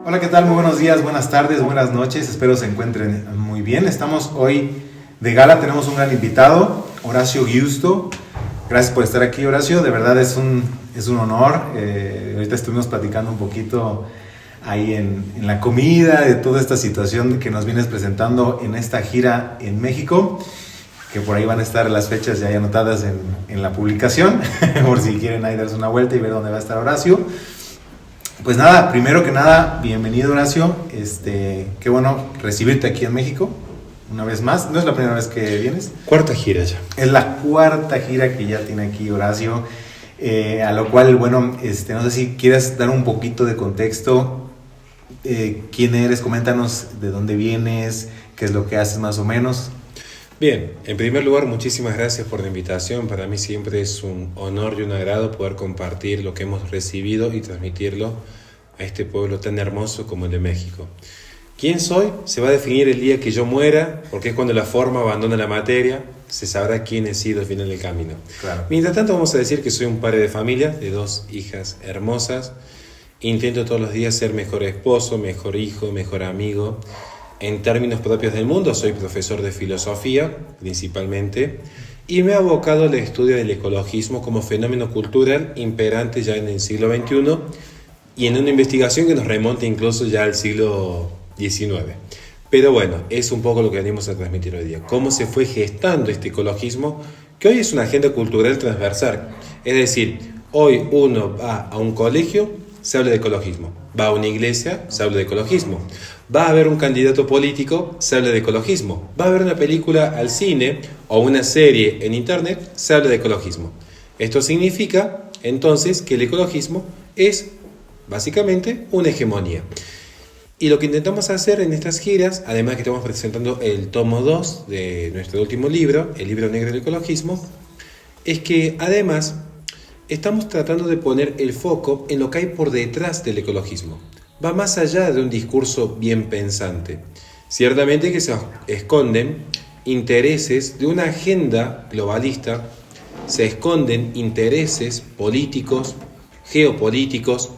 Hola, ¿qué tal? Muy buenos días, buenas tardes, buenas noches. Espero se encuentren muy bien. Estamos hoy de gala, tenemos un gran invitado, Horacio Giusto. Gracias por estar aquí, Horacio. De verdad es un honor. Ahorita estuvimos platicando un poquito ahí en la comida, de toda esta situación que nos vienes presentando en esta gira en México, que por ahí van a estar las fechas ya anotadas en la publicación, por si quieren ahí darse una vuelta y ver dónde va a estar Horacio. Pues nada, primero que nada, bienvenido, Horacio. Qué bueno recibirte aquí en México una vez más. No es la primera vez que vienes. Cuarta gira ya. Es la cuarta gira que ya tiene aquí Horacio. A lo cual, bueno, no sé si quieres dar un poquito de contexto. ¿Quién eres? Coméntanos de dónde vienes, qué es lo que haces más o menos. Bien, en primer lugar, muchísimas gracias por la invitación. Para mí siempre es un honor y un agrado poder compartir lo que hemos recibido y transmitirlo a este pueblo tan hermoso como el de México. ¿Quién soy? Se va a definir el día que yo muera, porque es cuando la forma abandona la materia, se sabrá quién he sido al final del camino. Claro. Mientras tanto, vamos a decir que soy un padre de familia, de 2 hijas hermosas. Intento todos los días ser mejor esposo, mejor hijo, mejor amigo. En términos propios del mundo, soy profesor de filosofía, principalmente, y me he abocado al estudio del ecologismo como fenómeno cultural imperante ya en el siglo XXI y en una investigación que nos remonta incluso ya al siglo XIX. Pero bueno, es un poco lo que venimos a transmitir hoy día. Cómo se fue gestando este ecologismo, que hoy es una agenda cultural transversal. Es decir, hoy uno va a un colegio, se habla de ecologismo. Va a una iglesia, se habla de ecologismo. Va a haber un candidato político, se habla de ecologismo. Va a haber una película al cine o una serie en internet, se habla de ecologismo. Esto significa, entonces, que el ecologismo es, básicamente, una hegemonía. Y lo que intentamos hacer en estas giras, además que estamos presentando el tomo 2 de nuestro último libro, el libro negro del ecologismo, es que, además, estamos tratando de poner el foco en lo que hay por detrás del ecologismo. Va más allá de un discurso bien pensante. Ciertamente que se esconden intereses de una agenda globalista, se esconden intereses políticos, geopolíticos,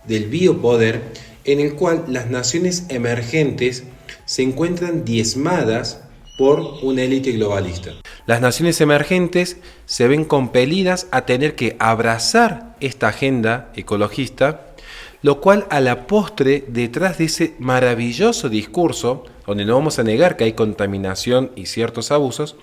del biopoder, en el cual las naciones emergentes se encuentran diezmadas por una élite globalista. Las naciones emergentes se ven compelidas a tener que abrazar esta agenda ecologista, lo cual a la postre, detrás de ese maravilloso discurso, donde no vamos a negar que hay contaminación y ciertos abusos,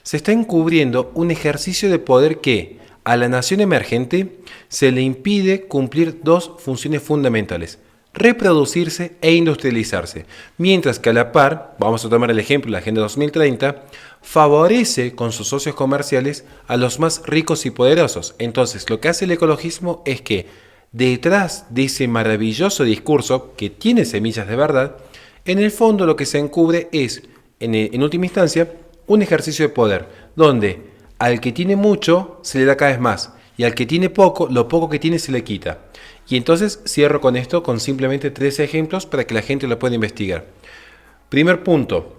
se está encubriendo un ejercicio de poder que a la nación emergente se le impide cumplir 2 funciones fundamentales: reproducirse e industrializarse, mientras que a la par, vamos a tomar el ejemplo de la Agenda 2030, favorece con sus socios comerciales a los más ricos y poderosos. Entonces, lo que hace el ecologismo es que detrás de ese maravilloso discurso, que tiene semillas de verdad, en el fondo lo que se encubre es, en última instancia, un ejercicio de poder, donde al que tiene mucho se le da cada vez más, y al que tiene poco, lo poco que tiene se le quita. Y entonces cierro con esto, con simplemente 3 ejemplos para que la gente lo pueda investigar. Primer punto: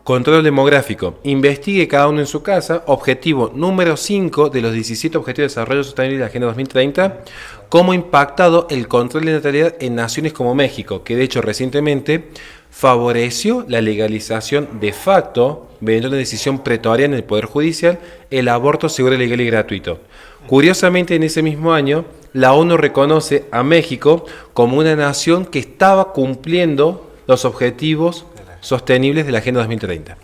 control demográfico. Investigue cada uno en su casa. Objetivo número 5 de los 17 Objetivos de Desarrollo Sostenible de la Agenda 2030. Cómo ha impactado el control de natalidad en naciones como México, que de hecho recientemente favoreció la legalización de facto, mediante una decisión pretoriana del Poder Judicial, el aborto seguro, legal y gratuito. Curiosamente, en ese mismo año, la ONU reconoce a México como una nación que estaba cumpliendo los objetivos sostenibles de la Agenda 2030.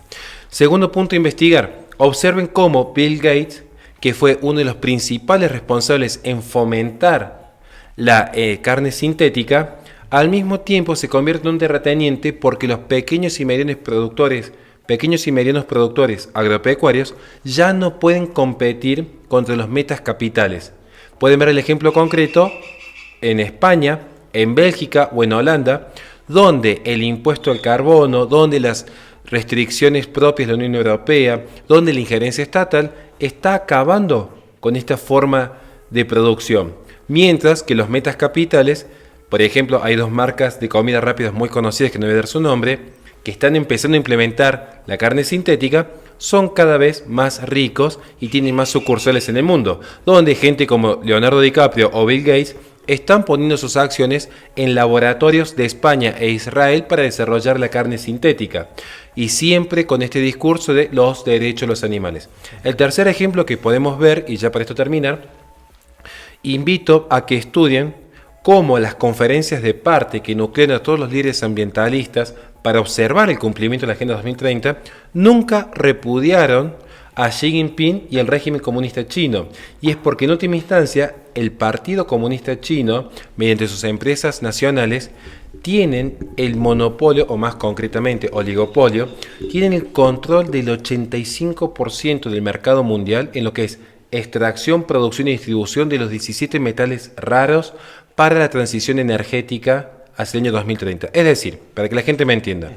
Segundo punto a investigar. Observen cómo Bill Gates, que fue uno de los principales responsables en fomentar la carne sintética, al mismo tiempo se convierte en un terrateniente porque los pequeños y medianos productores agropecuarios ya no pueden competir contra los metas capitales. Pueden ver el ejemplo concreto en España, en Bélgica o en Holanda, donde el impuesto al carbono, donde las restricciones propias de la Unión Europea, donde la injerencia estatal está acabando con esta forma de producción. Mientras que los metas capitales, por ejemplo, hay 2 marcas de comida rápida muy conocidas, que no voy a dar su nombre, que están empezando a implementar la carne sintética son cada vez más ricos y tienen más sucursales en el mundo, donde gente como Leonardo DiCaprio o Bill Gates están poniendo sus acciones en laboratorios de España e Israel para desarrollar la carne sintética, y siempre con este discurso de los derechos de los animales. El tercer ejemplo que podemos ver, y ya para esto terminar, invito a que estudien cómo las conferencias de parte que nuclean a todos los líderes ambientalistas para observar el cumplimiento de la Agenda 2030 nunca repudiaron a Xi Jinping y el régimen comunista chino. Y es porque en última instancia el Partido Comunista Chino, mediante sus empresas nacionales, tienen el monopolio, o más concretamente oligopolio, tienen el control del 85% del mercado mundial en lo que es extracción, producción y distribución de los 17 metales raros para la transición energética hacia el año 2030. Es decir, para que la gente me entienda,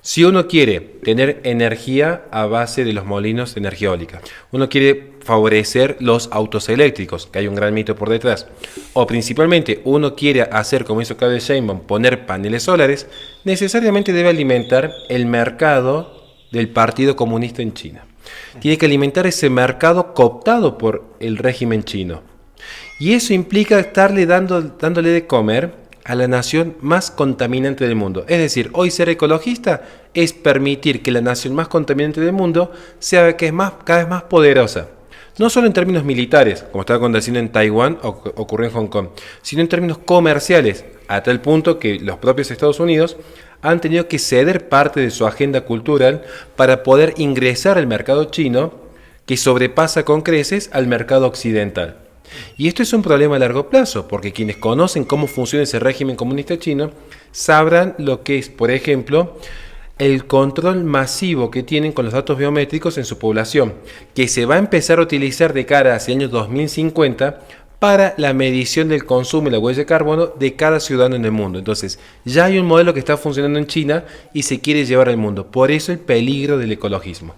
si uno quiere tener energía a base de los molinos de energía eólica, uno quiere favorecer los autos eléctricos, que hay un gran mito por detrás, o principalmente uno quiere hacer, como hizo Claudia Sheinbaum, poner paneles solares, necesariamente debe alimentar el mercado del Partido Comunista en China. Tiene que alimentar ese mercado cooptado por el régimen chino. Y eso implica estarle dándole de comer a la nación más contaminante del mundo. Es decir, hoy ser ecologista es permitir que la nación más contaminante del mundo sea cada vez más poderosa. No solo en términos militares, como estaba aconteciendo en Taiwán o ocurrió en Hong Kong, sino en términos comerciales, a tal punto que los propios Estados Unidos han tenido que ceder parte de su agenda cultural para poder ingresar al mercado chino, que sobrepasa con creces al mercado occidental. Y esto es un problema a largo plazo, porque quienes conocen cómo funciona ese régimen comunista chino sabrán lo que es, por ejemplo, el control masivo que tienen con los datos biométricos en su población, que se va a empezar a utilizar de cara hacia el año 2050 para la medición del consumo y la huella de carbono de cada ciudadano en el mundo. Entonces, ya hay un modelo que está funcionando en China y se quiere llevar al mundo. Por eso el peligro del ecologismo.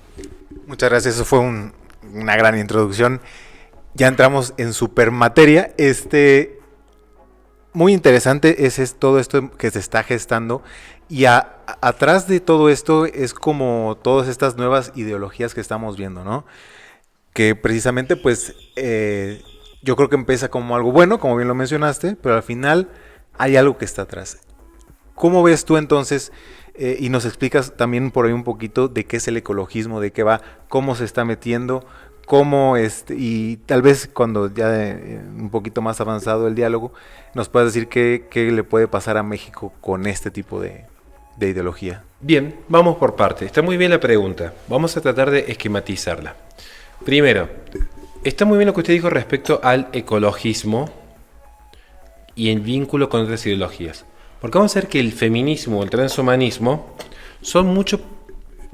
Muchas gracias, eso fue una gran introducción. Ya entramos en super materia. Muy interesante es todo esto que se está gestando, y atrás de todo esto es como todas estas nuevas ideologías que estamos viendo, ¿no? Que precisamente pues yo creo que empieza como algo bueno, como bien lo mencionaste, pero al final hay algo que está atrás. ¿Cómo ves tú entonces? Y nos explicas también por ahí un poquito de qué es el ecologismo, de qué va, cómo se está metiendo, cómo y tal vez cuando ya un poquito más avanzado el diálogo, nos puedas decir qué le puede pasar a México con este tipo de ideología. Bien, vamos por partes. Está muy bien la pregunta. Vamos a tratar de esquematizarla. Primero, está muy bien lo que usted dijo respecto al ecologismo y el vínculo con otras ideologías. Porque vamos a ver que el feminismo o el transhumanismo son mucho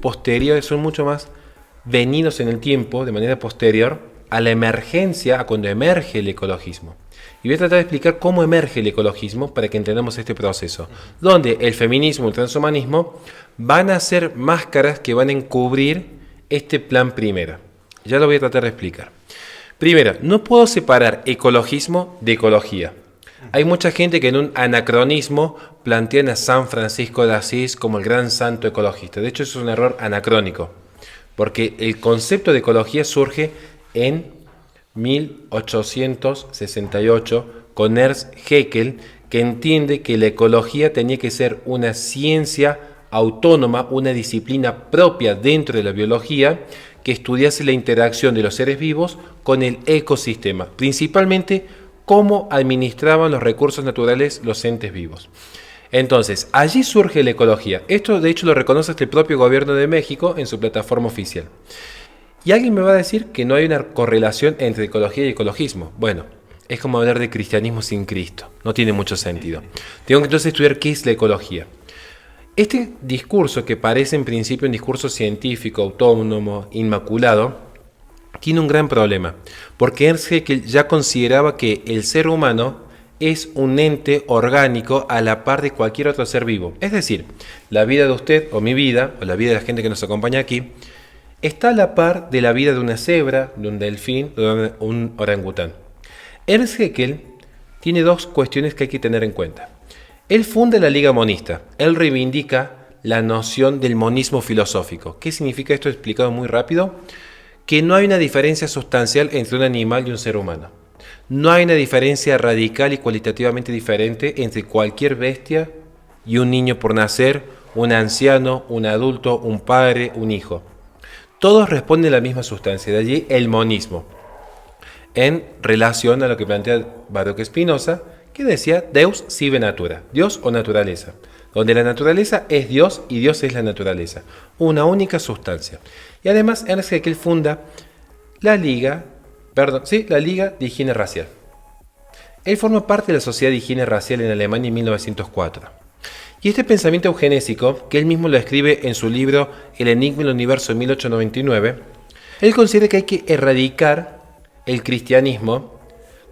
posteriores, son mucho más venidos en el tiempo, de manera posterior, a la emergencia, a cuando emerge el ecologismo. Y voy a tratar de explicar cómo emerge el ecologismo para que entendamos este proceso, donde el feminismo y el transhumanismo van a ser máscaras que van a encubrir este plan primero. Ya lo voy a tratar de explicar. Primero, no puedo separar ecologismo de ecología. Hay mucha gente que en un anacronismo plantean a San Francisco de Asís como el gran santo ecologista. De hecho, eso es un error anacrónico, porque el concepto de ecología surge en 1868 con Ernst Haeckel, que entiende que la ecología tenía que ser una ciencia autónoma, una disciplina propia dentro de la biología, que estudiase la interacción de los seres vivos con el ecosistema, principalmente cómo administraban los recursos naturales los entes vivos. Entonces, allí surge la ecología. Esto, de hecho, lo reconoce hasta el propio gobierno de México en su plataforma oficial. Y alguien me va a decir que no hay una correlación entre ecología y ecologismo. Bueno, es como hablar de cristianismo sin Cristo. No tiene mucho sentido. Tengo que entonces estudiar qué es la ecología. Este discurso, que parece en principio un discurso científico, autónomo, inmaculado, tiene un gran problema. Porque Ernst Haeckel ya consideraba que el ser humano es un ente orgánico a la par de cualquier otro ser vivo. Es decir, la vida de usted o mi vida, o la vida de la gente que nos acompaña aquí, está a la par de la vida de una cebra, de un delfín, de un orangután. Ernst Haeckel tiene dos cuestiones que hay que tener en cuenta. Él funda la Liga Monista. Él reivindica la noción del monismo filosófico. ¿Qué significa esto explicado muy rápido? Que no hay una diferencia sustancial entre un animal y un ser humano. No hay una diferencia radical y cualitativamente diferente entre cualquier bestia y un niño por nacer, un anciano, un adulto, un padre, un hijo. Todos responden a la misma sustancia, de allí el monismo. En relación a lo que plantea Baruch Spinoza, que decía Deus sive natura, Dios o naturaleza, donde la naturaleza es Dios y Dios es la naturaleza, una única sustancia. Y además Ernst Haeckel funda la Liga de Higiene Racial. Él forma parte de la Sociedad de Higiene Racial en Alemania en 1904. Y este pensamiento eugenésico, que él mismo lo escribe en su libro El enigma del universo en 1899, él considera que hay que erradicar el cristianismo,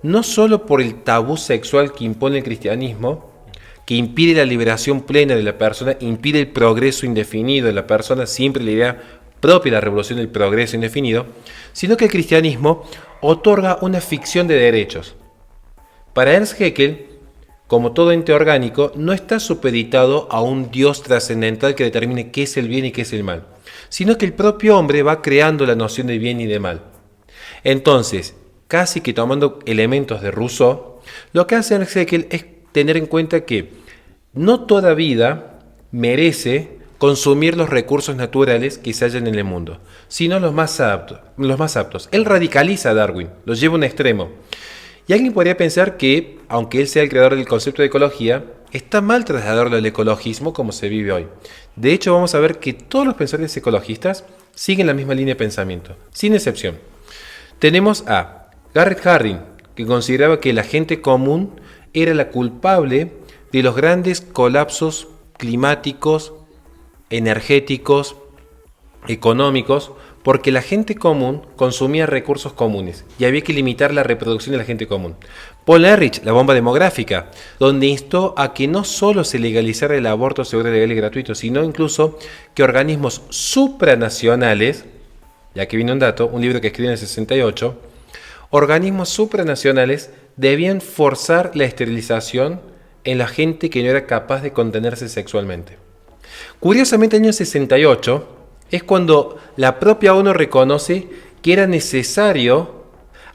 no solo por el tabú sexual que impone el cristianismo, que impide la liberación plena de la persona, impide el progreso indefinido de la persona, siempre la idea propia de la revolución del progreso indefinido, sino que el cristianismo otorga una ficción de derechos. Para Ernst Haeckel, como todo ente orgánico, no está supeditado a un Dios trascendental que determine qué es el bien y qué es el mal, sino que el propio hombre va creando la noción de bien y de mal. Entonces, casi que tomando elementos de Rousseau, lo que hace Ernst Haeckel es tener en cuenta que no toda vida merece consumir los recursos naturales que se hallan en el mundo, sino los más aptos. Él radicaliza a Darwin, lo lleva a un extremo. Y alguien podría pensar que, aunque él sea el creador del concepto de ecología, está mal trasladarlo al ecologismo como se vive hoy. De hecho, vamos a ver que todos los pensadores ecologistas siguen la misma línea de pensamiento, sin excepción. Tenemos a Garrett Hardin, que consideraba que la gente común era la culpable de los grandes colapsos climáticos, energéticos, económicos, porque la gente común consumía recursos comunes y había que limitar la reproducción de la gente común. Paul Ehrlich, la bomba demográfica, donde instó a que no solo se legalizara el aborto seguro, legal y gratuito, sino incluso que organismos supranacionales, ya que vino un dato, un libro que escribió en el 68, organismos supranacionales debían forzar la esterilización en la gente que no era capaz de contenerse sexualmente. Curiosamente, en el año 68 es cuando la propia ONU reconoce que era necesario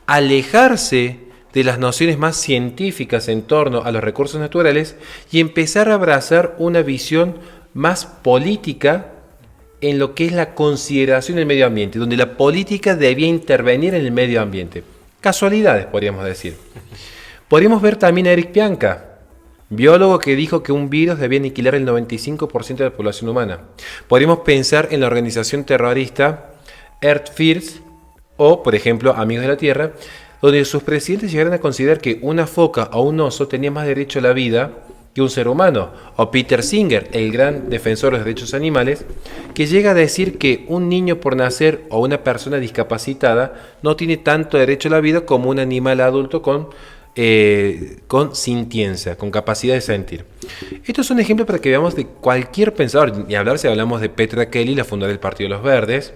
alejarse de las nociones más científicas en torno a los recursos naturales y empezar a abrazar una visión más política en lo que es la consideración del medio ambiente, donde la política debía intervenir en el medio ambiente. Casualidades, podríamos decir. Podríamos ver también a Eric Pianka, biólogo que dijo que un virus debía aniquilar el 95% de la población humana. Podríamos pensar en la organización terrorista Earth First o, por ejemplo, Amigos de la Tierra, donde sus presidentes llegaron a considerar que una foca o un oso tenía más derecho a la vida que un ser humano. O Peter Singer, el gran defensor de los derechos animales, que llega a decir que un niño por nacer o una persona discapacitada no tiene tanto derecho a la vida como un animal adulto con sintiencia, con capacidad de sentir. Estos son ejemplos para que veamos de cualquier pensador, y hablar si hablamos de Petra Kelly, la fundadora del Partido de los Verdes,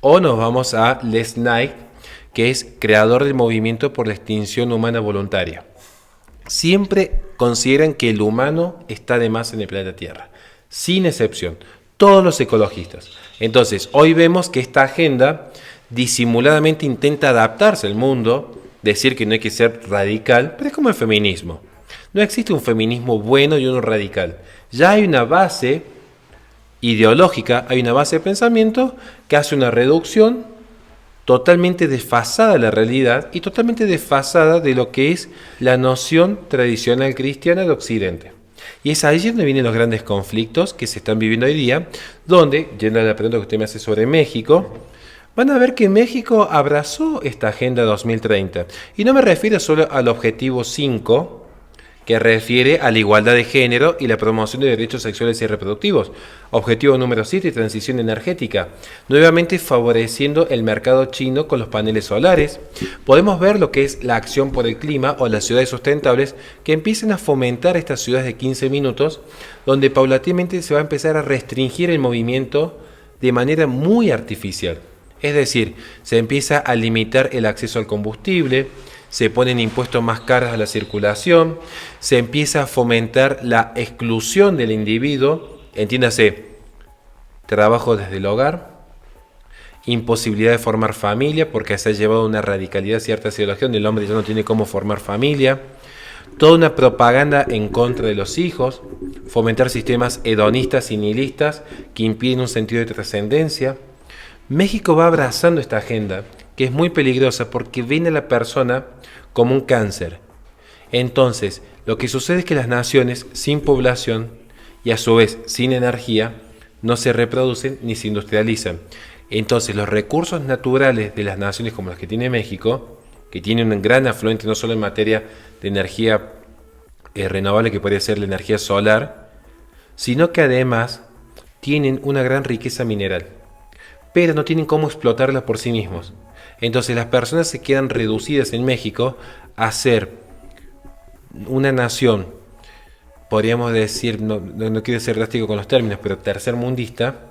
o nos vamos a Les Knight, que es creador del movimiento por la extinción humana voluntaria. Siempre consideran que el humano está de más en el planeta Tierra, sin excepción, todos los ecologistas. Entonces, hoy vemos que esta agenda disimuladamente intenta adaptarse al mundo, decir que no hay que ser radical, pero es como el feminismo. No existe un feminismo bueno y uno radical. Ya hay una base ideológica, hay una base de pensamiento que hace una reducción totalmente desfasada de la realidad y totalmente desfasada de lo que es la noción tradicional cristiana de Occidente. Y es ahí donde vienen los grandes conflictos que se están viviendo hoy día, donde, yendo a la pregunta que usted me hace sobre México, van a ver que México abrazó esta Agenda 2030. Y no me refiero solo al objetivo 5, que refiere a la igualdad de género y la promoción de derechos sexuales y reproductivos. Objetivo número 7, transición energética, nuevamente favoreciendo el mercado chino con los paneles solares. Podemos ver lo que es la acción por el clima o las ciudades sustentables que empiezan a fomentar estas ciudades de 15 minutos, donde paulatinamente se va a empezar a restringir el movimiento de manera muy artificial. Es decir, se empieza a limitar el acceso al combustible, se ponen impuestos más caros a la circulación, se empieza a fomentar la exclusión del individuo, entiéndase, trabajo desde el hogar, imposibilidad de formar familia porque se ha llevado una radicalidad cierta ideología donde el hombre ya no tiene cómo formar familia, toda una propaganda en contra de los hijos, fomentar sistemas hedonistas y nihilistas que impiden un sentido de trascendencia. México va abrazando esta agenda que es muy peligrosa porque ven a la persona como un cáncer. Entonces, lo que sucede es que las naciones sin población y a su vez sin energía no se reproducen ni se industrializan. Entonces, los recursos naturales de las naciones como las que tiene México, que tiene un gran afluente no solo en materia de energía renovable, que puede ser la energía solar, sino que además tienen una gran riqueza mineral, pero no tienen cómo explotarla por sí mismos. Entonces, las personas se quedan reducidas en México a ser una nación, podríamos decir, no quiero ser drástico con los términos, pero tercermundista,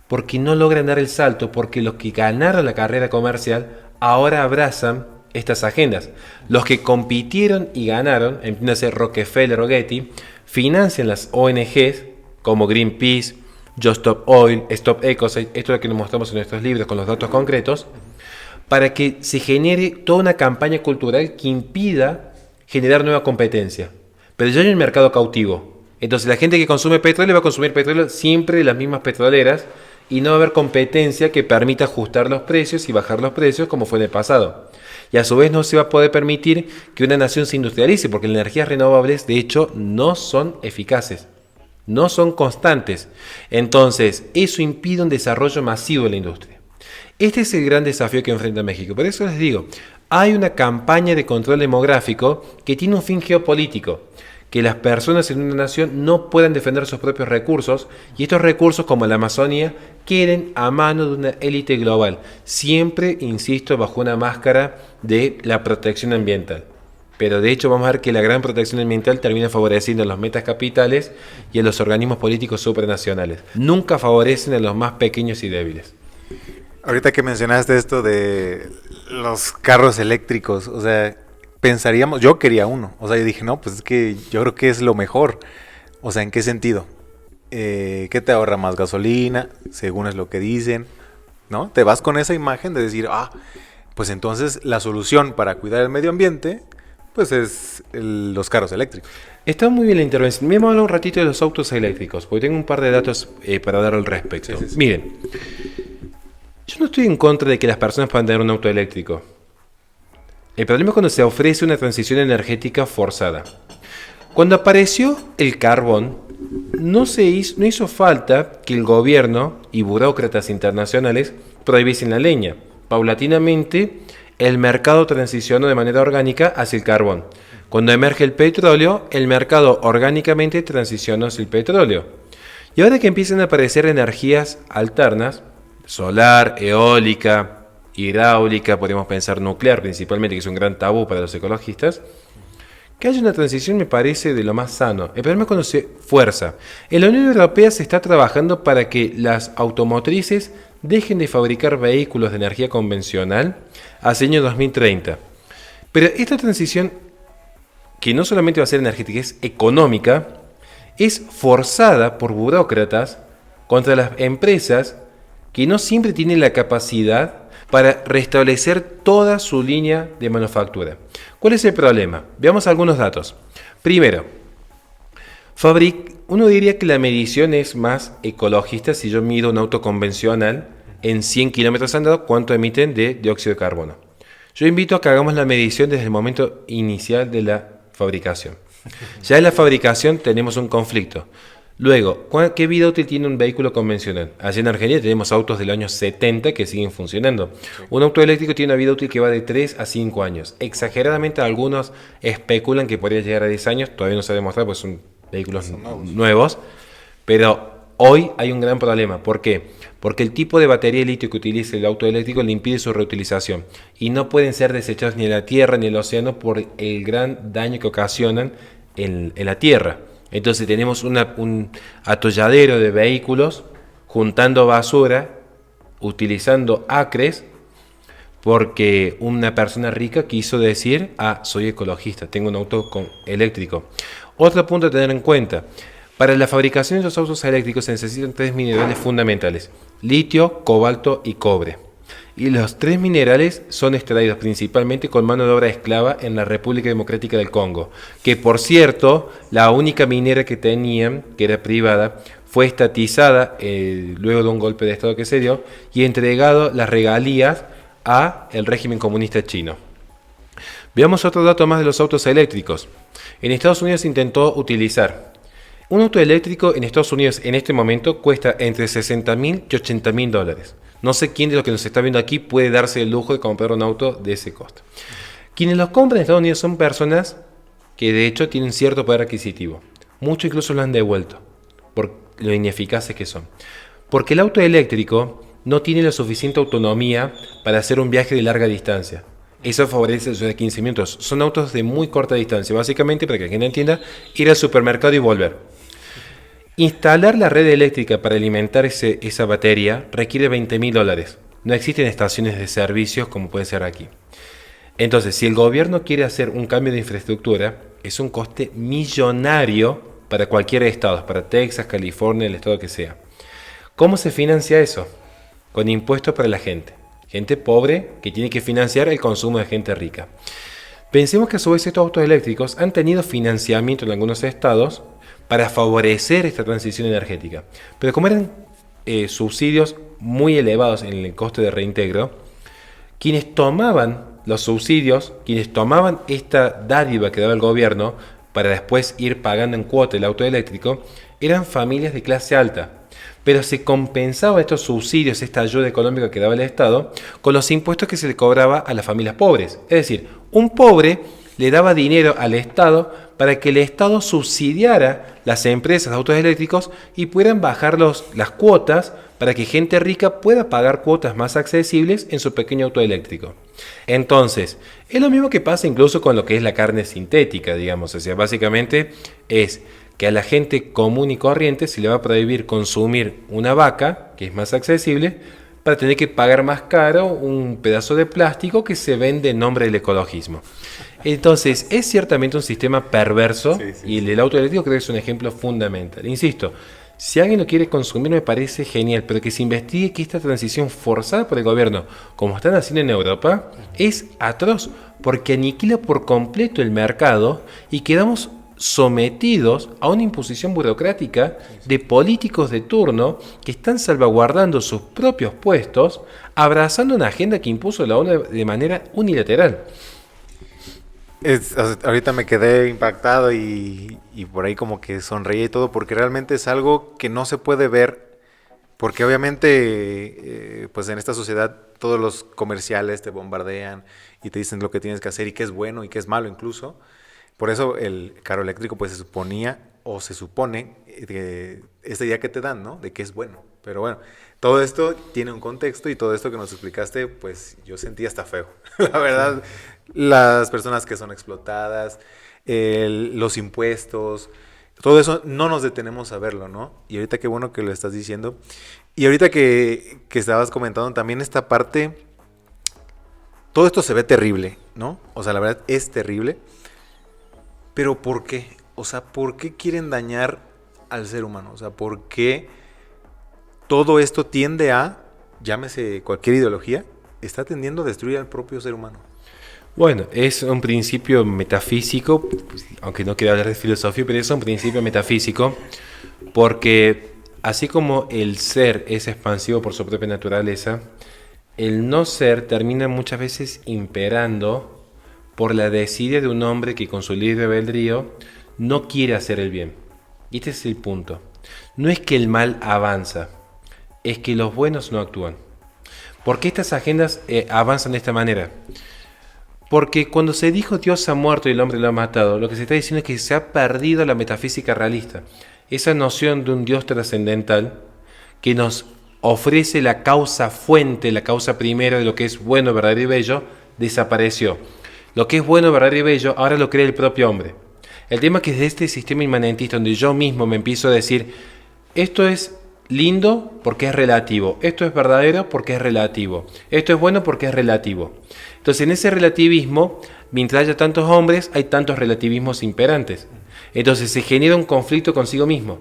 porque no logran dar el salto, porque los que ganaron la carrera comercial ahora abrazan estas agendas. Los que compitieron y ganaron, entiéndase Rockefeller o Getty, financian las ONGs como Greenpeace, Just Stop Oil, Stop Ecocide, esto es lo que nos mostramos en nuestros libros con los datos concretos, para que se genere toda una campaña cultural que impida generar nueva competencia. Pero ya hay un mercado cautivo. Entonces la gente que consume petróleo va a consumir petróleo siempre de las mismas petroleras y no va a haber competencia que permita ajustar los precios y bajar los precios como fue en el pasado. Y a su vez no se va a poder permitir que una nación se industrialice porque las energías renovables de hecho no son eficaces, no son constantes. Entonces eso impide un desarrollo masivo de la industria. Este es el gran desafío que enfrenta México. Por eso les digo, hay una campaña de control demográfico que tiene un fin geopolítico, que las personas en una nación no puedan defender sus propios recursos y estos recursos como la Amazonía queden a mano de una élite global, siempre, insisto, bajo una máscara de la protección ambiental. Pero de hecho vamos a ver que la gran protección ambiental termina favoreciendo a los metas capitales y a los organismos políticos supranacionales. Nunca favorecen a los más pequeños y débiles. Ahorita que mencionaste esto de los carros eléctricos, o sea, pensaríamos, yo quería uno, o sea, yo dije, no, pues es que yo creo que es lo mejor. O sea, ¿en qué sentido? ¿Qué te ahorra más gasolina? Según es lo que dicen, ¿no? Te vas con esa imagen de decir, pues entonces la solución para cuidar el medio ambiente, pues es los carros eléctricos. Está muy bien la intervención. Vamos a hablar un ratito de los autos eléctricos, porque tengo un par de datos para dar al respecto. Sí. Miren, yo no estoy en contra de que las personas puedan tener un auto eléctrico. El problema es cuando se ofrece una transición energética forzada. Cuando apareció el carbón, no hizo falta que el gobierno y burócratas internacionales prohibiesen la leña. Paulatinamente, el mercado transicionó de manera orgánica hacia el carbón. Cuando emerge el petróleo, el mercado orgánicamente transicionó hacia el petróleo. Y ahora que empiezan a aparecer energías alternas, solar, eólica, hidráulica, podemos pensar nuclear principalmente, que es un gran tabú para los ecologistas, que haya una transición me parece de lo más sano. El problema es cuando se fuerza. En la Unión Europea se está trabajando para que las automotrices dejen de fabricar vehículos de energía convencional hacia el año 2030. Pero esta transición, que no solamente va a ser energética, es económica, es forzada por burócratas contra las empresas que no siempre tienen la capacidad para restablecer toda su línea de manufactura. ¿Cuál es el problema? Veamos algunos datos. Primero, uno diría que la medición es más ecologista si yo mido un auto convencional en 100 kilómetros andados, ¿cuánto emiten de dióxido de carbono? Yo invito a que hagamos la medición desde el momento inicial de la fabricación. Ya en la fabricación tenemos un conflicto. Luego, ¿qué vida útil tiene un vehículo convencional? Allí en Argentina tenemos autos del año 70 que siguen funcionando. Un auto eléctrico tiene una vida útil que va de 3 a 5 años. Exageradamente algunos especulan que podría llegar a 10 años. Todavía no se ha demostrado porque son vehículos nuevos. Pero hoy hay un gran problema. ¿Por qué? Porque el tipo de batería de litio que utiliza el auto eléctrico le impide su reutilización. Y no pueden ser desechados ni en la tierra ni en el océano por el gran daño que ocasionan en la tierra. Entonces tenemos un atolladero de vehículos juntando basura, utilizando acres, porque una persona rica quiso decir, soy ecologista, tengo un auto eléctrico. Otro punto a tener en cuenta, Para la fabricación de los autos eléctricos se necesitan 3 minerales fundamentales: litio, cobalto y cobre. Y los 3 minerales son extraídos principalmente con mano de obra esclava en la República Democrática del Congo, que por cierto, la única minera que tenían, que era privada, fue estatizada luego de un golpe de Estado que se dio y entregado las regalías a el régimen comunista chino. Veamos otro dato más de los autos eléctricos. En Estados Unidos se intentó utilizar un auto eléctrico en Estados Unidos en este momento cuesta entre $60.000 y $80.000. No sé quién de los que nos está viendo aquí puede darse el lujo de comprar un auto de ese costo. Quienes los compran en Estados Unidos son personas que de hecho tienen cierto poder adquisitivo. Muchos incluso lo han devuelto por lo ineficaces que son. Porque el auto eléctrico no tiene la suficiente autonomía para hacer un viaje de larga distancia. Eso favorece el uso de 15 minutos. Son autos de muy corta distancia. Básicamente, para que alguien entienda, ir al supermercado y volver. Instalar la red eléctrica para alimentar esa batería requiere $20.000. No existen estaciones de servicios como puede ser aquí. Entonces, si el gobierno quiere hacer un cambio de infraestructura, es un coste millonario para cualquier estado, para Texas, California, el estado que sea. ¿Cómo se financia eso? Con impuestos para la gente. Gente pobre que tiene que financiar el consumo de gente rica. Pensemos que a su vez estos autos eléctricos han tenido financiamiento en algunos estados para favorecer esta transición energética. Pero como eran subsidios muy elevados en el coste de reintegro, quienes tomaban los subsidios, quienes tomaban esta dádiva que daba el gobierno para después ir pagando en cuota el auto eléctrico, eran familias de clase alta. Pero se compensaba estos subsidios, esta ayuda económica que daba el Estado, con los impuestos que se le cobraba a las familias pobres. Es decir, un pobre le daba dinero al Estado para que el Estado subsidiara las empresas de autos eléctricos y puedan bajar las cuotas para que gente rica pueda pagar cuotas más accesibles en su pequeño auto eléctrico. Entonces, es lo mismo que pasa incluso con lo que es la carne sintética, digamos. O sea, básicamente es que a la gente común y corriente se le va a prohibir consumir una vaca, que es más accesible, para tener que pagar más caro un pedazo de plástico que se vende en nombre del ecologismo. Entonces, es ciertamente un sistema perverso, y el del auto eléctrico creo que es un ejemplo fundamental. Insisto, si alguien lo quiere consumir me parece genial, pero que se investigue que esta transición forzada por el gobierno, como están haciendo en Europa, es atroz, porque aniquila por completo el mercado y quedamos sometidos a una imposición burocrática de políticos de turno que están salvaguardando sus propios puestos, abrazando una agenda que impuso la ONU de manera unilateral. Ahorita me quedé impactado y por ahí como que sonreí y todo, porque realmente es algo que no se puede ver, porque obviamente pues en esta sociedad todos los comerciales te bombardean y te dicen lo que tienes que hacer y qué es bueno y qué es malo incluso. Por eso el carro eléctrico pues se suponía o se supone esta idea que te dan, ¿no? De que es bueno. Pero bueno, todo esto tiene un contexto y todo esto que nos explicaste, pues yo sentí hasta feo. La verdad, las personas que son explotadas, los impuestos, todo eso no nos detenemos a verlo, ¿no? Y ahorita qué bueno que lo estás diciendo. Y ahorita que estabas comentando también esta parte, todo esto se ve terrible, ¿no? O sea, la verdad es terrible. Pero ¿por qué? O sea, ¿por qué quieren dañar al ser humano? O sea, ¿por qué todo esto tiende a, llámese cualquier ideología, está tendiendo a destruir al propio ser humano? Bueno, es un principio metafísico, aunque no quiero hablar de filosofía, pero es un principio metafísico, porque así como el ser es expansivo por su propia naturaleza, el no ser termina muchas veces imperando por la desidia de un hombre que con su libre albedrío no quiere hacer el bien. Y este es el punto. No es que el mal avanza, es que los buenos no actúan. ¿Por qué estas agendas avanzan de esta manera? Porque cuando se dijo Dios ha muerto y el hombre lo ha matado, lo que se está diciendo es que se ha perdido la metafísica realista. Esa noción de un Dios trascendental que nos ofrece la causa fuente, la causa primera de lo que es bueno, verdadero y bello, desapareció. Lo que es bueno, verdadero y bello, ahora lo crea el propio hombre. El tema es que desde este sistema inmanentista, donde yo mismo me empiezo a decir, esto es lindo porque es relativo, esto es verdadero porque es relativo, esto es bueno porque es relativo. Entonces, en ese relativismo, mientras haya tantos hombres, hay tantos relativismos imperantes. Entonces se genera un conflicto consigo mismo.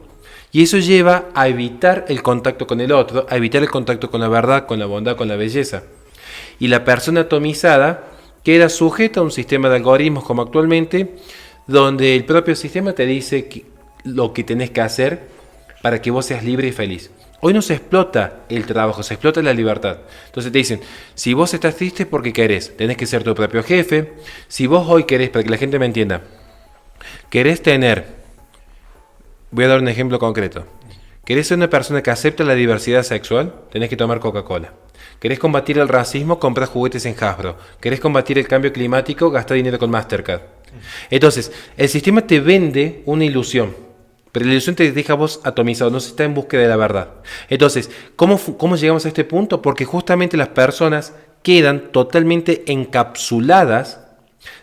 Y eso lleva a evitar el contacto con el otro, a evitar el contacto con la verdad, con la bondad, con la belleza. Y la persona atomizada queda sujeta a un sistema de algoritmos como actualmente, donde el propio sistema te dice lo que tenés que hacer para que vos seas libre y feliz. Hoy no se explota el trabajo, se explota la libertad. Entonces te dicen, si vos estás triste es porque querés, tenés que ser tu propio jefe. Si vos hoy querés, para que la gente me entienda, querés tener, voy a dar un ejemplo concreto. ¿Querés ser una persona que acepta la diversidad sexual? Tenés que tomar Coca-Cola. ¿Querés combatir el racismo? Comprá juguetes en Hasbro. ¿Querés combatir el cambio climático? Gastá dinero con Mastercard. Entonces, el sistema te vende una ilusión, pero la ilusión te deja a vos atomizado, no se está en búsqueda de la verdad. Entonces, ¿cómo llegamos a este punto? Porque justamente las personas quedan totalmente encapsuladas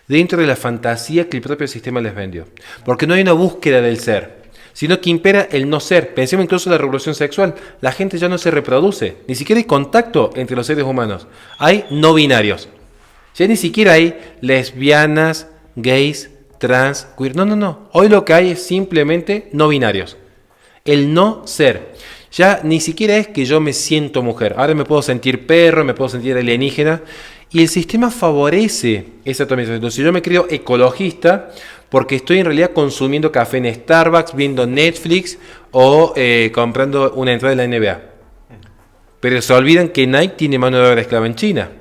dentro de la fantasía que el propio sistema les vendió. Porque no hay una búsqueda del ser, sino que impera el no ser. Pensemos incluso en la revolución sexual. La gente ya no se reproduce, ni siquiera hay contacto entre los seres humanos. Hay no binarios. Ya ni siquiera hay lesbianas, gays, trans, queer. No. Hoy lo que hay es simplemente no binarios. El no ser. Ya ni siquiera es que yo me siento mujer. Ahora me puedo sentir perro, me puedo sentir alienígena. Y el sistema favorece esa atomización. Entonces yo me creo ecologista porque estoy en realidad consumiendo café en Starbucks, viendo Netflix o comprando una entrada de la NBA. Pero se olvidan que Nike tiene mano de obra esclava en China.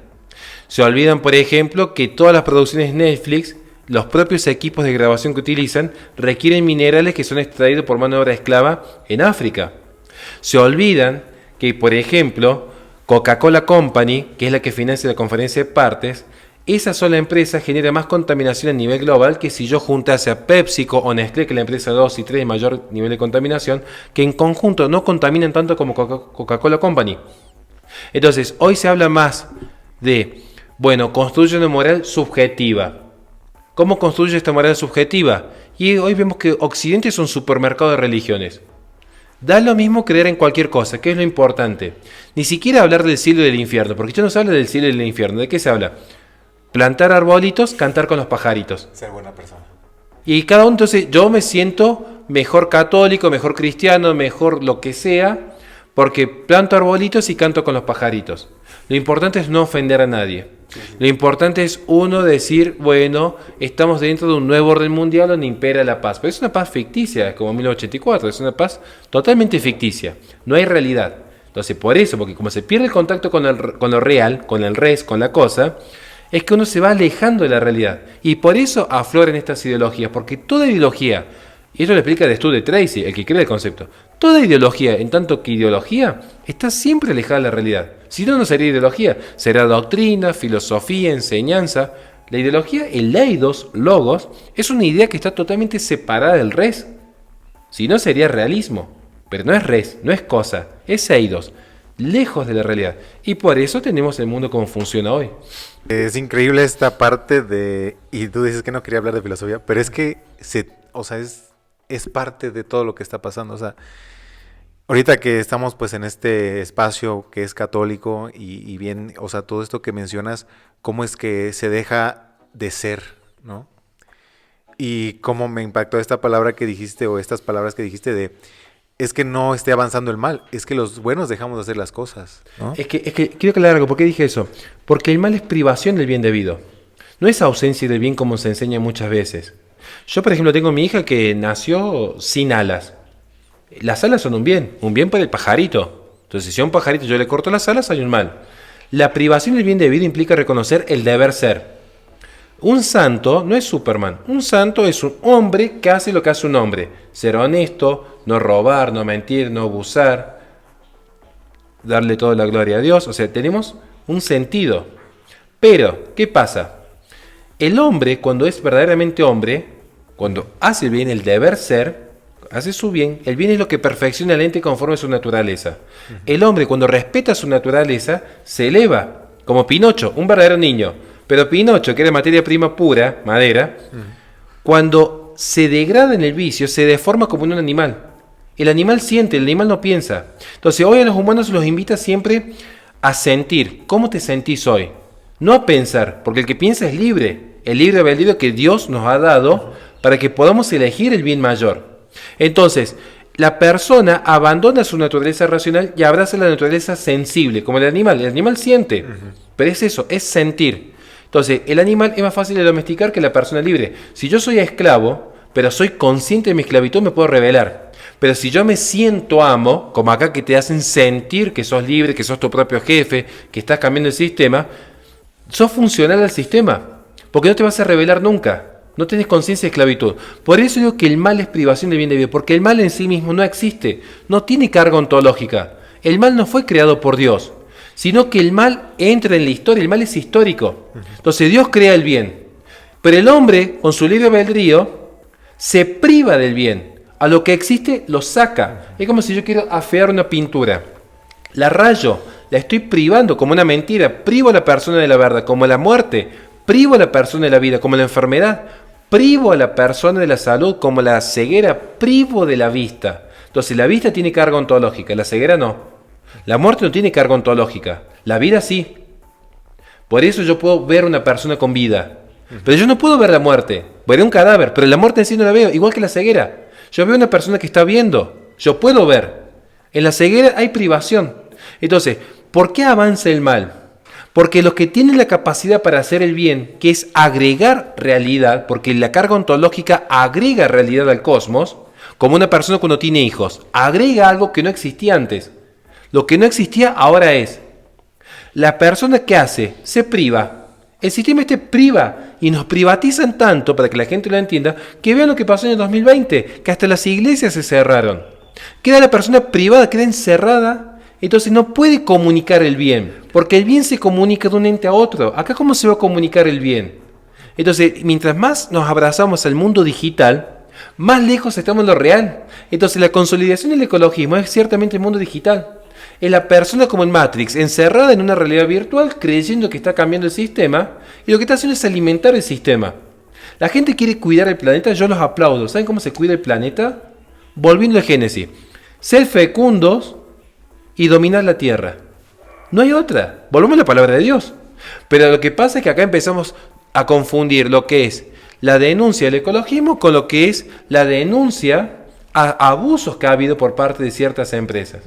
Se olvidan, por ejemplo, que todas las producciones Netflix, los propios equipos de grabación que utilizan, requieren minerales que son extraídos por mano de obra esclava en África. Se olvidan que, por ejemplo, Coca-Cola Company, que es la que financia la conferencia de partes, esa sola empresa genera más contaminación a nivel global que si yo juntase a PepsiCo o Nestlé, que es la empresa 2 y 3 de mayor nivel de contaminación, que en conjunto no contaminan tanto como Coca-Cola Company. Entonces, hoy se habla más de, construye una moral subjetiva. ¿Cómo construye esta moral subjetiva? Y hoy vemos que Occidente es un supermercado de religiones. Da lo mismo creer en cualquier cosa, que es lo importante. Ni siquiera hablar del cielo y del infierno, porque ya no se habla del cielo y del infierno. ¿De qué se habla? Plantar arbolitos, cantar con los pajaritos. Ser buena persona. Y cada uno, entonces, yo me siento mejor católico, mejor cristiano, mejor lo que sea, porque planto arbolitos y canto con los pajaritos. Lo importante es no ofender a nadie. Lo importante es uno decir, estamos dentro de un nuevo orden mundial donde impera la paz. Pero es una paz ficticia, como 1984, es una paz totalmente ficticia. No hay realidad. Entonces, por eso, porque como se pierde el contacto con lo real, con el res, con la cosa, es que uno se va alejando de la realidad. Y por eso afloran estas ideologías, porque toda ideología, y esto lo explica el estudio de Tracy, el que crea el concepto, toda ideología, en tanto que ideología, está siempre alejada de la realidad. Si no, no sería ideología, será doctrina, filosofía, enseñanza. La ideología, el eidos, logos, es una idea que está totalmente separada del res. Si no, sería realismo. Pero no es res, no es cosa, es eidos, lejos de la realidad. Y por eso tenemos el mundo como funciona hoy. Es increíble esta parte y tú dices que no quería hablar de filosofía, pero es que es parte de todo lo que está pasando. O sea, ahorita que estamos pues en este espacio que es católico y bien, o sea, todo esto que mencionas, cómo es que se deja de ser, ¿no? Y cómo me impactó esta palabra que dijiste o estas palabras que dijiste es que no esté avanzando el mal, es que los buenos dejamos de hacer las cosas, ¿no? Es que quiero aclarar algo. ¿Por qué dije eso? Porque el mal es privación del bien debido. No es ausencia del bien como se enseña muchas veces. Yo, por ejemplo, tengo a mi hija que nació sin alas. Las alas son un bien para el pajarito. Entonces, si a un pajarito yo le corto las alas, hay un mal. La privación del bien debido implica reconocer el deber ser. Un santo no es Superman. Un santo es un hombre que hace lo que hace un hombre. Ser honesto, no robar, no mentir, no abusar, darle toda la gloria a Dios. O sea, tenemos un sentido. Pero, ¿qué pasa? El hombre, cuando es verdaderamente hombre, cuando hace bien el deber ser, hace su bien, el bien es lo que perfecciona al ente conforme a su naturaleza. El hombre, cuando respeta su naturaleza, se eleva, como Pinocho, un verdadero niño. Pero Pinocho, que era materia prima pura, madera, cuando se degrada en el vicio, se deforma como un animal. El animal siente, el animal no piensa. Entonces, hoy a los humanos los invita siempre a sentir. ¿Cómo te sentís hoy? No a pensar, porque el que piensa es libre. El libre albedrío que Dios nos ha dado para que podamos elegir el bien mayor. Entonces, la persona abandona su naturaleza racional y abraza la naturaleza sensible, como el animal. El animal siente, pero es eso, es sentir. Entonces, el animal es más fácil de domesticar que la persona libre. Si yo soy esclavo, pero soy consciente de mi esclavitud, me puedo rebelar. Pero si yo me siento amo, como acá que te hacen sentir que sos libre, que sos tu propio jefe, que estás cambiando el sistema, sos funcional al sistema, porque no te vas a rebelar nunca. No tenés conciencia de esclavitud. Por eso digo que el mal es privación de bien de vida, porque el mal en sí mismo no existe, no tiene carga ontológica. El mal no fue creado por Dios, sino que el mal entra en la historia, el mal es histórico. Entonces Dios crea el bien, pero el hombre, con su libre albedrío, se priva del bien. A lo que existe lo saca. Es como si yo quiero afear una pintura. La rayo, la estoy privando como una mentira. Privo a la persona de la verdad, como la muerte. Privo a la persona de la vida, como la enfermedad. Privo a la persona de la salud, como la ceguera. Privo de la vista. Entonces la vista tiene carga ontológica, la ceguera no. La muerte no tiene carga ontológica, la vida sí. Por eso yo puedo ver una persona con vida. Pero yo no puedo ver la muerte. Veré un cadáver, pero la muerte en sí no la veo, igual que la ceguera. Yo veo una persona que está viendo, yo puedo ver. En la ceguera hay privación. Entonces, ¿por qué avanza el mal? Porque los que tienen la capacidad para hacer el bien, que es agregar realidad, porque la carga ontológica agrega realidad al cosmos, como una persona cuando tiene hijos, agrega algo que no existía antes. Lo que no existía ahora es. La persona que hace, se priva. El sistema priva y nos privatizan tanto, para que la gente lo entienda, que vean lo que pasó en el 2020, que hasta las iglesias se cerraron. Queda la persona privada, queda encerrada, entonces no puede comunicar el bien, porque el bien se comunica de un ente a otro. Acá, ¿cómo se va a comunicar el bien? Entonces, mientras más nos abrazamos al mundo digital, más lejos estamos de lo real. Entonces, la consolidación del ecologismo es ciertamente el mundo digital. Es la persona como en Matrix, encerrada en una realidad virtual, creyendo que está cambiando el sistema, y lo que está haciendo es alimentar el sistema. La gente quiere cuidar el planeta, yo los aplaudo. ¿Saben cómo se cuida el planeta? Volviendo al Génesis. Ser fecundos y dominar la tierra. No hay otra. Volvemos a la palabra de Dios. Pero lo que pasa es que acá empezamos a confundir lo que es la denuncia del ecologismo con lo que es la denuncia a abusos que ha habido por parte de ciertas empresas.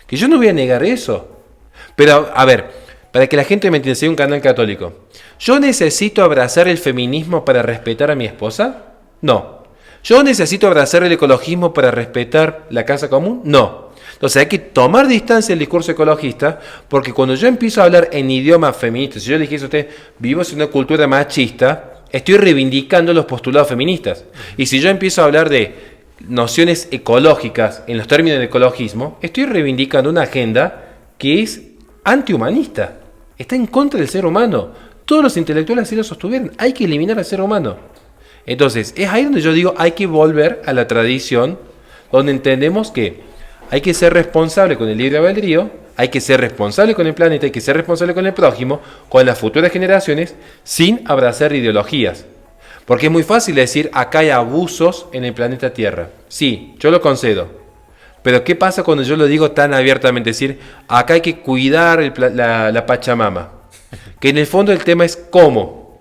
Que yo no voy a negar eso. Pero, a ver, para que la gente me entienda, soy un canal católico. ¿Yo necesito abrazar el feminismo para respetar a mi esposa? No. ¿Yo necesito abrazar el ecologismo para respetar la casa común? No. Entonces hay que tomar distancia del discurso ecologista, porque cuando yo empiezo a hablar en idioma feminista, si yo le dijese a usted, vivimos en una cultura machista, estoy reivindicando los postulados feministas. Y si yo empiezo a hablar de nociones ecológicas en los términos del ecologismo, estoy reivindicando una agenda que es antihumanista, está en contra del ser humano. Todos los intelectuales así lo sostuvieron, hay que eliminar al ser humano. Entonces, es ahí donde yo digo, hay que volver a la tradición, donde entendemos que hay que ser responsable con el libre albedrío, hay que ser responsable con el planeta, hay que ser responsable con el prójimo, con las futuras generaciones, sin abrazar ideologías. Porque es muy fácil decir, acá hay abusos en el planeta Tierra. Sí, yo lo concedo. Pero ¿qué pasa cuando yo lo digo tan abiertamente? Decir, acá hay que cuidar la Pachamama. Que en el fondo el tema es cómo.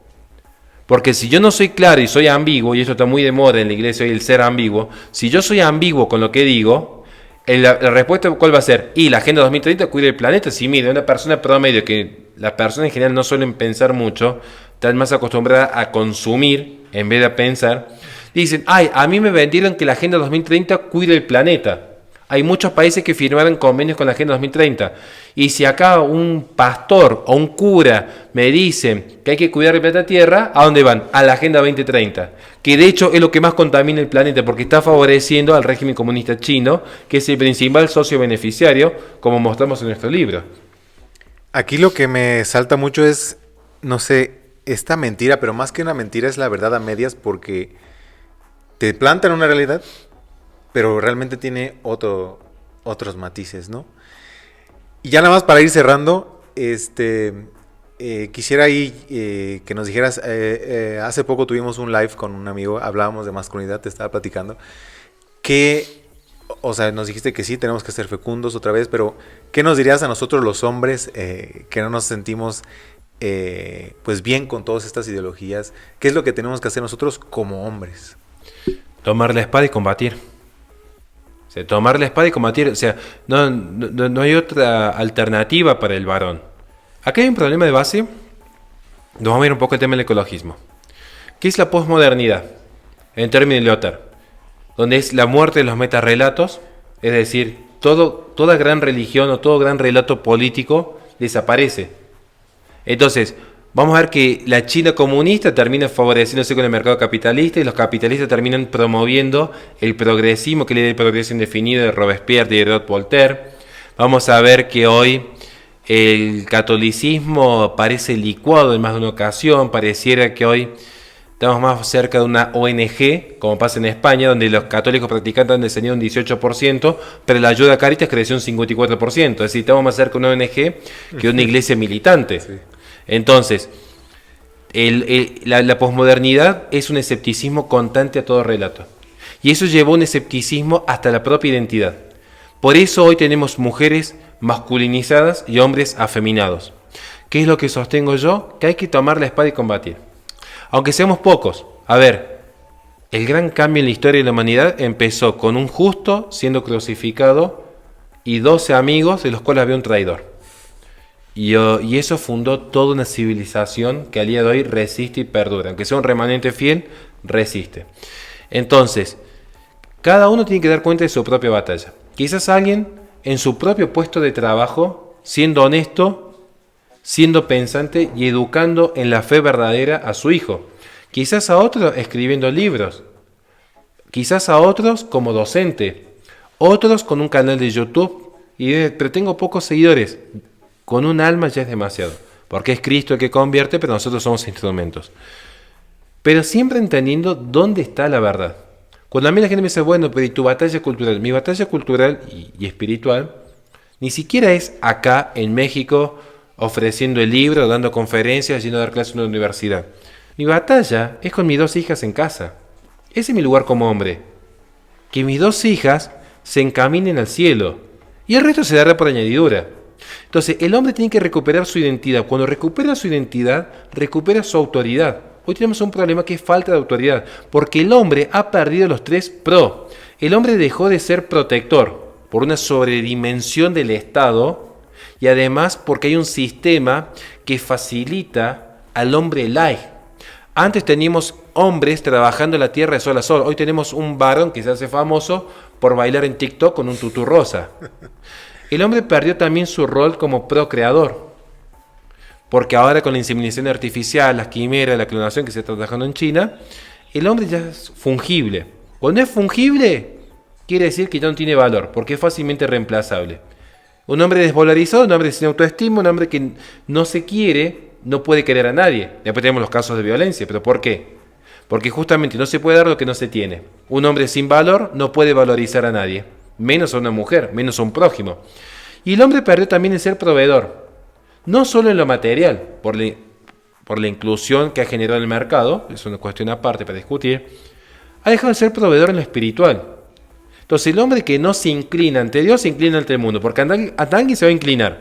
Porque si yo no soy claro y soy ambiguo, y esto está muy de moda en la iglesia hoy, el ser ambiguo, si yo soy ambiguo con lo que digo, la respuesta ¿cuál va a ser? Y la Agenda 2030 cuida el planeta. Si mire, una persona promedio, que las personas en general no suelen pensar mucho, están más acostumbradas a consumir en vez de a pensar, dicen, ay, a mí me vendieron que la Agenda 2030 cuida el planeta. Hay muchos países que firmaron convenios con la Agenda 2030. Y si acá un pastor o un cura me dicen que hay que cuidar el planeta Tierra, ¿a dónde van? A la Agenda 2030. Que de hecho es lo que más contamina el planeta, porque está favoreciendo al régimen comunista chino, que es el principal socio beneficiario, como mostramos en nuestro libro. Aquí lo que me salta mucho es, no sé, esta mentira, pero más que una mentira es la verdad a medias, porque te plantan una realidad, pero realmente tiene otros matices, ¿no? Y ya nada más para ir cerrando, quisiera ahí que nos dijeras, hace poco tuvimos un live con un amigo, hablábamos de masculinidad, te estaba platicando, que, o sea, nos dijiste que sí, tenemos que ser fecundos otra vez, pero ¿qué nos dirías a nosotros los hombres que no nos sentimos pues bien con todas estas ideologías, ¿qué es lo que tenemos que hacer nosotros como hombres? Tomar la espada y combatir. O sea, tomar la espada y combatir. O sea, no hay otra alternativa para el varón. Acá hay un problema de base. Nos vamos a ver un poco el tema del ecologismo. ¿Qué es la posmodernidad? En términos de Lyotard, donde es la muerte de los metarrelatos, es decir, toda gran religión o todo gran relato político desaparece. Entonces, vamos a ver que la China comunista termina favoreciéndose con el mercado capitalista y los capitalistas terminan promoviendo el progresismo, que es el progreso indefinido de Robespierre, de Diderot, Voltaire. Vamos a ver que hoy el catolicismo parece licuado en más de una ocasión, pareciera que hoy estamos más cerca de una ONG, como pasa en España, donde los católicos practicantes han descendido un 18%, pero la ayuda a Cáritas creció un 54%. Es decir, estamos más cerca de una ONG que de una iglesia militante. Sí. Entonces, la posmodernidad es un escepticismo constante a todo relato. Y eso llevó un escepticismo hasta la propia identidad. Por eso hoy tenemos mujeres masculinizadas y hombres afeminados. ¿Qué es lo que sostengo yo? Que hay que tomar la espada y combatir. Aunque seamos pocos. A ver, el gran cambio en la historia de la humanidad empezó con un justo siendo crucificado y 12 amigos de los cuales había un traidor. Y eso fundó toda una civilización que al día de hoy resiste y perdura. Aunque sea un remanente fiel, resiste. Entonces, cada uno tiene que dar cuenta de su propia batalla. Quizás alguien en su propio puesto de trabajo, siendo honesto, siendo pensante y educando en la fe verdadera a su hijo. Quizás a otros escribiendo libros. Quizás a otros como docente. Otros con un canal de YouTube. Pero tengo pocos seguidores. Con un alma ya es demasiado. Porque es Cristo el que convierte, pero nosotros somos instrumentos. Pero siempre entendiendo dónde está la verdad. Cuando a mí la gente me dice, bueno, pero ¿y tu batalla cultural? Mi batalla cultural y espiritual ni siquiera es acá en México, ofreciendo el libro, dando conferencias, yendo a dar clases en una universidad. Mi batalla es con mis 2 hijas en casa. Ese es mi lugar como hombre. Que mis 2 hijas se encaminen al cielo. Y el resto se dará por añadidura. Entonces, el hombre tiene que recuperar su identidad. Cuando recupera su identidad, recupera su autoridad. Hoy tenemos un problema que es falta de autoridad. Porque el hombre ha perdido los 3 pro. El hombre dejó de ser protector por una sobredimensión del Estado. Y además porque hay un sistema que facilita al hombre light. Antes teníamos hombres trabajando en la tierra de sol a sol. Hoy tenemos un varón que se hace famoso por bailar en TikTok con un tutú rosa. El hombre perdió también su rol como procreador. Porque ahora con la inseminación artificial, las quimeras, la clonación que se está trabajando en China, el hombre ya es fungible. Cuando es fungible, quiere decir que ya no tiene valor, porque es fácilmente reemplazable. Un hombre desvalorizado, un hombre sin autoestima, un hombre que no se quiere, no puede querer a nadie. Después tenemos los casos de violencia, ¿pero por qué? Porque justamente no se puede dar lo que no se tiene. Un hombre sin valor no puede valorizar a nadie, menos a una mujer, menos a un prójimo. Y el hombre perdió también el ser proveedor, no solo en lo material, por la inclusión que ha generado el mercado, es una cuestión aparte para discutir, ha dejado de ser proveedor en lo espiritual. Entonces el hombre que no se inclina ante Dios, se inclina ante el mundo, porque ante alguien se va a inclinar.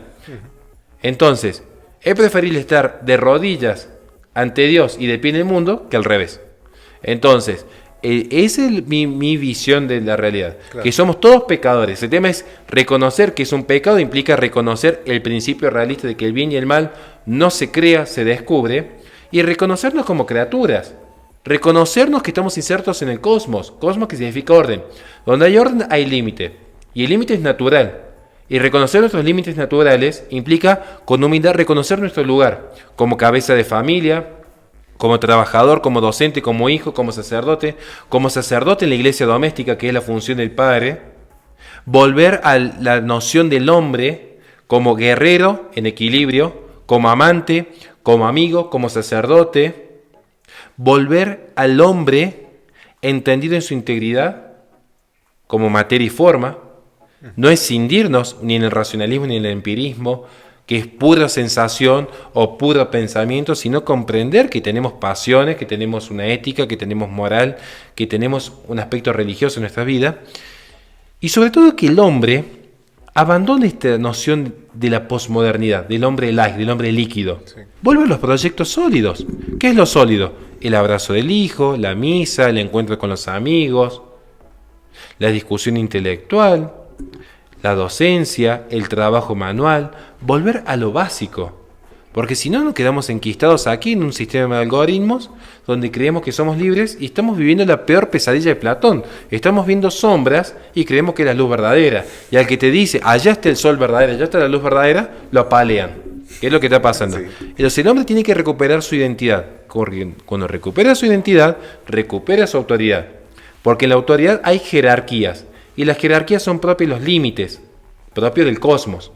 Entonces, es preferible estar de rodillas ante Dios y de pie en el mundo que al revés. Entonces, esa es mi visión de la realidad, claro. Que somos todos pecadores. El tema es reconocer que es un pecado, implica reconocer el principio realista de que el bien y el mal no se crea, se descubre, y reconocernos como criaturas. Reconocernos que estamos insertos en el cosmos que significa orden. Donde hay orden hay límite, y el límite es natural. Y reconocer nuestros límites naturales implica con humildad reconocer nuestro lugar como cabeza de familia, como trabajador, como docente, como hijo, como sacerdote en la iglesia doméstica, que es la función del padre. Volver a la noción del hombre como guerrero en equilibrio, como amante, como amigo, como sacerdote. Volver al hombre entendido en su integridad como materia y forma. No escindirnos ni en el racionalismo ni en el empirismo, que es pura sensación o puro pensamiento, sino comprender que tenemos pasiones, que tenemos una ética, que tenemos moral, que tenemos un aspecto religioso en nuestra vida. Y sobre todo que el hombre, Abandona esta noción de la posmodernidad, del hombre light, del hombre líquido. Sí. Vuelve a los proyectos sólidos. ¿Qué es lo sólido? El abrazo del hijo, la misa, el encuentro con los amigos, la discusión intelectual, la docencia, el trabajo manual. Volver a lo básico. Porque si no, nos quedamos enquistados aquí en un sistema de algoritmos donde creemos que somos libres y estamos viviendo la peor pesadilla de Platón. Estamos viendo sombras y creemos que es la luz verdadera. Y al que te dice, allá está el sol verdadero, allá está la luz verdadera, lo apalean. ¿Qué es lo que está pasando? Sí. Entonces el hombre tiene que recuperar su identidad. Cuando recupera su identidad, recupera su autoridad. Porque en la autoridad hay jerarquías. Y las jerarquías son propios los límites, propios del cosmos.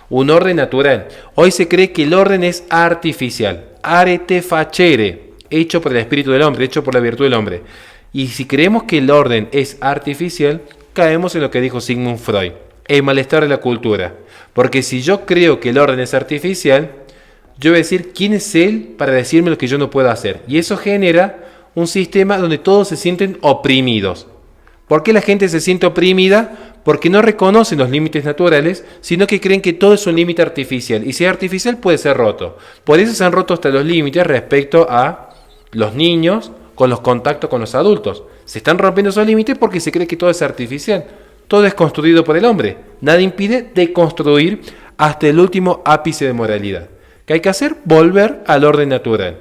Un orden natural. Hoy se cree que el orden es artificial. Arete facere, hecho por el espíritu del hombre, hecho por la virtud del hombre. Y si creemos que el orden es artificial, caemos en lo que dijo Sigmund Freud, el malestar de la cultura. Porque si yo creo que el orden es artificial, yo voy a decir, ¿quién es él para decirme lo que yo no puedo hacer? Y eso genera un sistema donde todos se sienten oprimidos. ¿Por qué la gente se siente oprimida? Porque no reconocen los límites naturales, sino que creen que todo es un límite artificial. Y si es artificial puede ser roto. Por eso se han roto hasta los límites respecto a los niños con los contactos con los adultos. Se están rompiendo esos límites porque se cree que todo es artificial. Todo es construido por el hombre. Nada impide deconstruir hasta el último ápice de moralidad. ¿Qué hay que hacer? Volver al orden natural.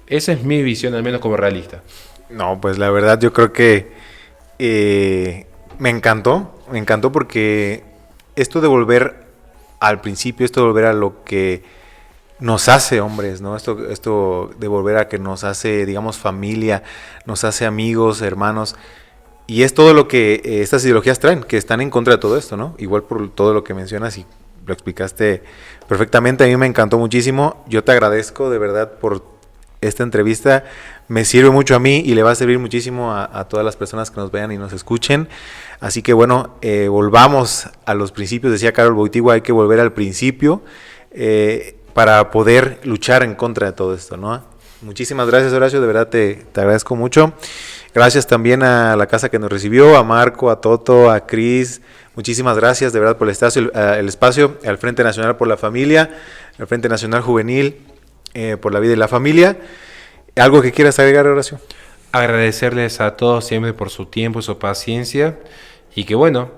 Esa es mi visión, al menos como realista. No, pues la verdad yo creo que me encantó porque esto de volver al principio, esto de volver a lo que nos hace hombres, ¿no? Esto de volver a que nos hace, digamos, familia, nos hace amigos, hermanos, y es todo lo que estas ideologías traen, que están en contra de todo esto, ¿no? Igual por todo lo que mencionas y lo explicaste perfectamente, a mí me encantó muchísimo, yo te agradezco de verdad por esta entrevista, me sirve mucho a mí y le va a servir muchísimo a todas las personas que nos vean y nos escuchen. Así que bueno, volvamos a los principios, decía Karol Wojtyła, hay que volver al principio para poder luchar en contra de todo esto, ¿no? Muchísimas gracias, Horacio, de verdad te agradezco mucho. Gracias también a la casa que nos recibió, a Marco, a Toto, a Cris. Muchísimas gracias de verdad por el espacio, al Frente Nacional por la Familia, al Frente Nacional Juvenil por la Vida y la Familia. ¿Algo que quieras agregar, Horacio? Agradecerles a todos siempre por su tiempo, su paciencia y que bueno,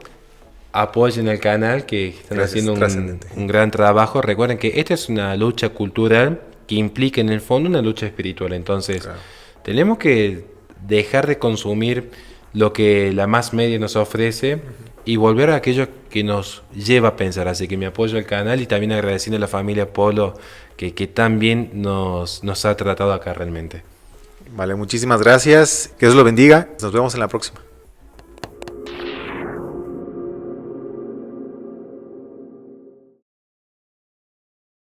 apoyen el canal, que están haciendo un gran trabajo. Recuerden que esta es una lucha cultural que implica en el fondo una lucha espiritual. Entonces, tenemos que dejar de consumir lo que la más media nos ofrece y volver a aquello que nos lleva a pensar. Así que me apoyo al canal y también agradeciendo a la familia Polo que tan bien nos ha tratado acá realmente. Vale, muchísimas gracias. Que Dios lo bendiga. Nos vemos en la próxima.